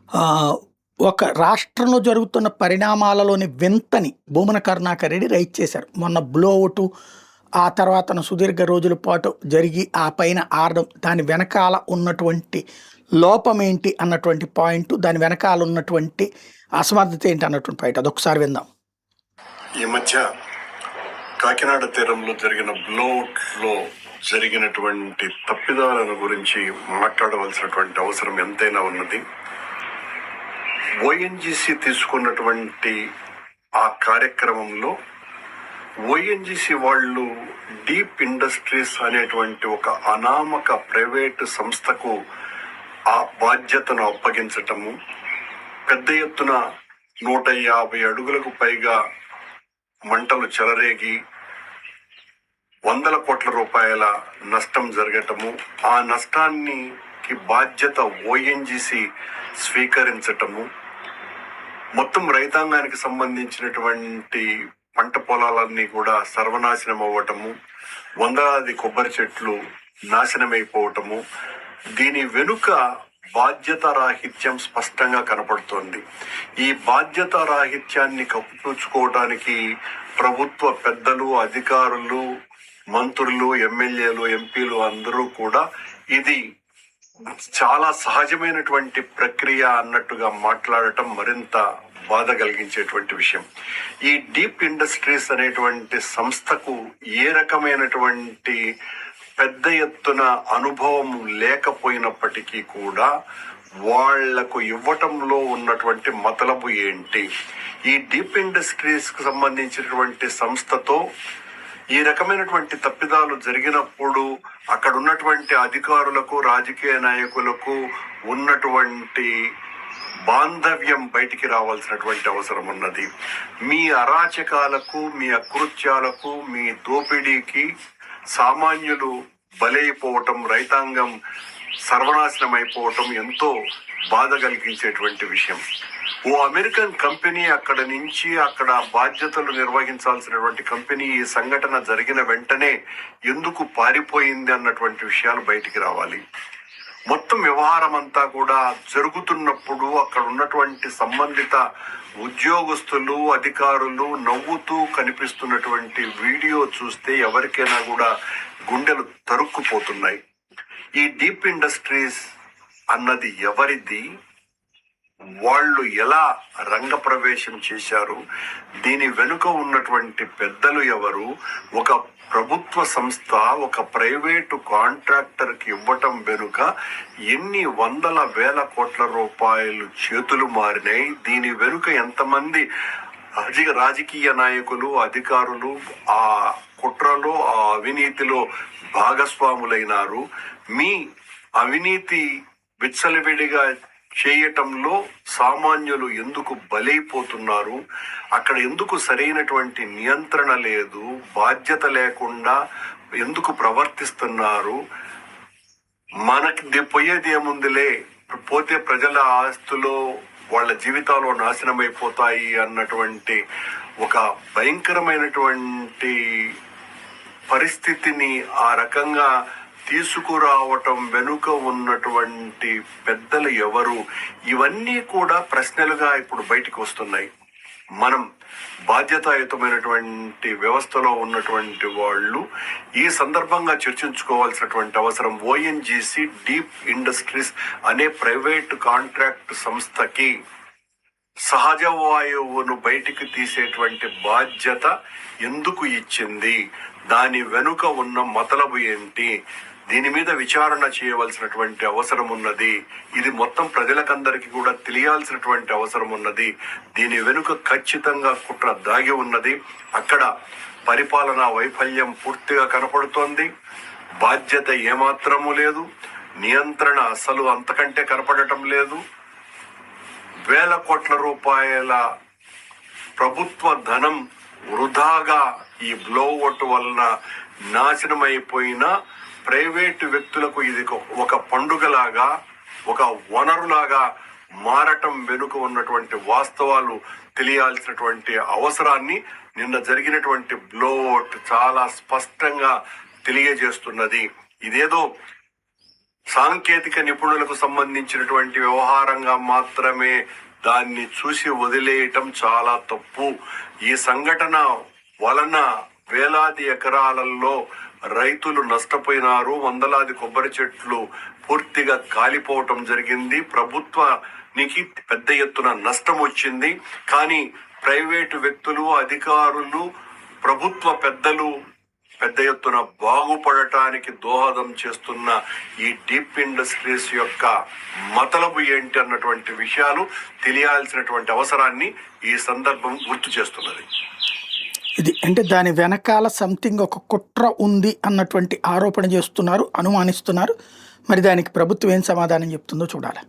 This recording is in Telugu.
ఆహ్, ఒక రాష్ట్రంలో జరుగుతున్న పరిణామాలలోని వింతని భూమన కరుణాకర్ రెడ్డి రైజ్ చేశారు. మొన్న బ్లోవుటు, ఆ తర్వాతన సుదీర్ఘ రోజుల పాటు జరిగి ఆ పైన ఆడడం, దాని వెనకాల ఉన్నటువంటి లోపమేంటి అన్నటువంటి పాయింటు, దాని వెనకాల ఉన్నటువంటి అసమర్థత ఏంటి అన్నటువంటి పాయింట్ అదొకసారి విందాం. ఈ మధ్య కాకినాడ తీరంలో జరిగిన బ్లోట్లో జరిగినటువంటి తప్పిదాలను గురించి మాట్లాడవలసినటువంటి అవసరం ఎంతైనా ఉన్నది. ఓఎన్జీసీ తీసుకున్నటువంటి ఆ కార్యక్రమంలో ఓఎన్జీసీ వాళ్ళు డీప్ ఇండస్ట్రీస్ అనేటువంటి ఒక అనామక ప్రైవేటు సంస్థకు ఆ బాధ్యతను అప్పగించటము, పెద్ద ఎత్తున 150 అడుగులకు పైగా మంటలు చెలరేగి వందల కోట్ల రూపాయల నష్టం జరగటము, ఆ నష్టానికి బాధ్యత ఓఎన్జీసీ స్వీకరించటము, మొత్తం రైతాంగానికి సంబంధించినటువంటి పంట పొలాలన్నీ కూడా సర్వనాశనం అవ్వటము, వందలాది కొబ్బరి చెట్లు నాశనమైపోవటము, దీని వెనుక బాధ్యత రాహిత్యం స్పష్టంగా కనపడుతోంది. ఈ బాధ్యత రాహిత్యాన్ని కప్పిపుచ్చుకోవడానికి ప్రభుత్వ పెద్దలు, అధికారులు, మంత్రులు, ఎమ్మెల్యేలు, ఎంపీలు అందరూ కూడా ఇది చాలా సహజమైనటువంటి ప్రక్రియ అన్నట్టుగా మాట్లాడటం మరింత బాధ కలిగించేటువంటి విషయం. ఈ డీప్ ఇండస్ట్రీస్ అనేటువంటి సంస్థకు ఏ రకమైనటువంటి పెద్ద ఎత్తున అనుభవం లేకపోయినప్పటికీ కూడా వాళ్లకు ఇవ్వటంలో ఉన్నటువంటి మతలబు ఏంటి? ఈ డీప్ ఇండస్ట్రీస్ కు సంబంధించినటువంటి సంస్థతో ఈ రకమైనటువంటి తప్పిదాలు జరిగినప్పుడు అక్కడ ఉన్నటువంటి అధికారులకు, రాజకీయ నాయకులకు ఉన్నటువంటి బాంధవ్యం బయటికి రావాల్సినటువంటి అవసరం ఉన్నది. మీ అరాచకాలకు, మీ అకృత్యాలకు, మీ దోపిడీకి సామాన్యులు బలైపోవటం, రైతాంగం సర్వనాశనం అయిపోవటం ఎంతో బాధ కలిగించేటువంటి విషయం. ఓ అమెరికన్ కంపెనీ అక్కడ నుంచి, అక్కడ బాధ్యతలు నిర్వహించాల్సినటువంటి కంపెనీ ఈ సంఘటన జరిగిన వెంటనే ఎందుకు పారిపోయింది అన్నటువంటి విషయాలు బయటికి రావాలి. మొత్తం వ్యవహారం అంతా కూడా జరుగుతున్నప్పుడు అక్కడ ఉన్నటువంటి సంబంధిత ఉద్యోగస్తులు, అధికారులు నవ్వుతూ కనిపిస్తున్నటువంటి వీడియో చూస్తే ఎవరికైనా కూడా గుండెలు తరుక్కుపోతున్నాయి. ఈ డీప్ ఇండస్ట్రీస్ అన్నది ఎవరిది? వాళ్ళు ఎలా రంగప్రవేశం చేశారు? దీని వెనుక ఉన్నటువంటి పెద్దలు ఎవరు? ఒక ప్రభుత్వ సంస్థ ఒక ప్రైవేటు కాంట్రాక్టర్ కి ఇవ్వటం వెనుక ఎన్ని వందల వేల కోట్ల రూపాయలు చేతులు మారినాయి? దీని వెనుక ఎంతమంది రాజకీయ నాయకులు, అధికారులు ఆ కుట్రలో, ఆ అవినీతిలో భాగస్వాములైనారు? మీ అవినీతి విచ్చలవిడిగా చేయటంలో సామాన్యులు ఎందుకు బలైపోతున్నారు? అక్కడ ఎందుకు సరైనటువంటి నియంత్రణ లేదు? బాధ్యత లేకుండా ఎందుకు ప్రవర్తిస్తున్నారు? మనకి పోయేది ఏముందిలే, పోతే ప్రజల ఆస్తులు, వాళ్ళ జీవితాలు నాశనమైపోతాయి అన్నటువంటి ఒక భయంకరమైనటువంటి పరిస్థితిని ఆ రకంగా తీసుకురావటం వెనుక ఉన్నటువంటి పెద్దలు ఎవరు? ఇవన్నీ కూడా ప్రశ్నలుగా ఇప్పుడు బయటికి వస్తున్నాయి. మనం బాధ్యతాయుతమైనటువంటి వ్యవస్థలో ఉన్నటువంటి వాళ్ళు ఈ సందర్భంగా చర్చించుకోవాల్సినటువంటి అవసరం. ఓఎన్జీసీ డీప్ ఇండస్ట్రీస్ అనే ప్రైవేట్ కాంట్రాక్ట్ సంస్థకి సహజ వాయువును బయటికి తీసేటువంటి బాధ్యత ఎందుకు ఇచ్చింది? దాని వెనుక ఉన్న మతలబు ఏంటి? దీని మీద విచారణ చేయవలసినటువంటి అవసరం ఉన్నది. ఇది మొత్తం ప్రజలకందరికీ కూడా తెలియాల్సినటువంటి అవసరం ఉన్నది. దీని వెనుక ఖచ్చితంగా కుట్ర దాగి ఉన్నది. అక్కడ పరిపాలనా వైఫల్యం పూర్తిగా కనపడుతోంది. బాధ్యత ఏమాత్రము లేదు. నియంత్రణ అసలు అంతకంటే కనపడటం లేదు. వేల కోట్ల రూపాయల ప్రభుత్వ ధనం వృధాగా ఈ బ్లోఅవుట్ వలన నాశనమైపోయిన ప్రైవేటు వ్యక్తులకు ఇది ఒక పండుగలాగా, ఒక వనరులాగా మారటం వెనుక ఉన్నటువంటి వాస్తవాలు తెలియాల్సినటువంటి అవసరాన్ని నిన్న జరిగినటువంటి బ్లోఅవుట్ చాలా స్పష్టంగా తెలియజేస్తున్నది. ఇదేదో సాంకేతిక నిపుణులకు సంబంధించినటువంటి వ్యవహారంగా మాత్రమే దాన్ని చూసి వదిలేయటం చాలా తప్పు. ఈ సంఘటన వలన వేలాది ఎకరాలలో రైతులు నష్టపోయినారు. వందలాది కొబ్బరి చెట్లు పూర్తిగా కాలిపోవటం జరిగింది. ప్రభుత్వానికి పెద్ద ఎత్తున నష్టం వచ్చింది. కానీ ప్రైవేటు వ్యక్తులు, అధికారులు, ప్రభుత్వ పెద్దలు పెద్ద ఎత్తున బాగుపడటానికి దోహదం చేస్తున్న ఈ డీప్ ఇండస్ట్రీస్ యొక్క మతలబు ఏంటి అన్నటువంటి విషయాలు తెలియాల్సినటువంటి అవసరాన్ని ఈ సందర్భం గుర్తు చేస్తున్నది. ఇది అంటే దాని వెనకాల సంథింగ్ ఒక కుట్ర ఉంది అన్నటువంటి ఆరోపణ చేస్తున్నారు, అనుమానిస్తున్నారు. మరి దానికి ప్రభుత్వం ఏం సమాధానం చెప్తుందో చూడాలి.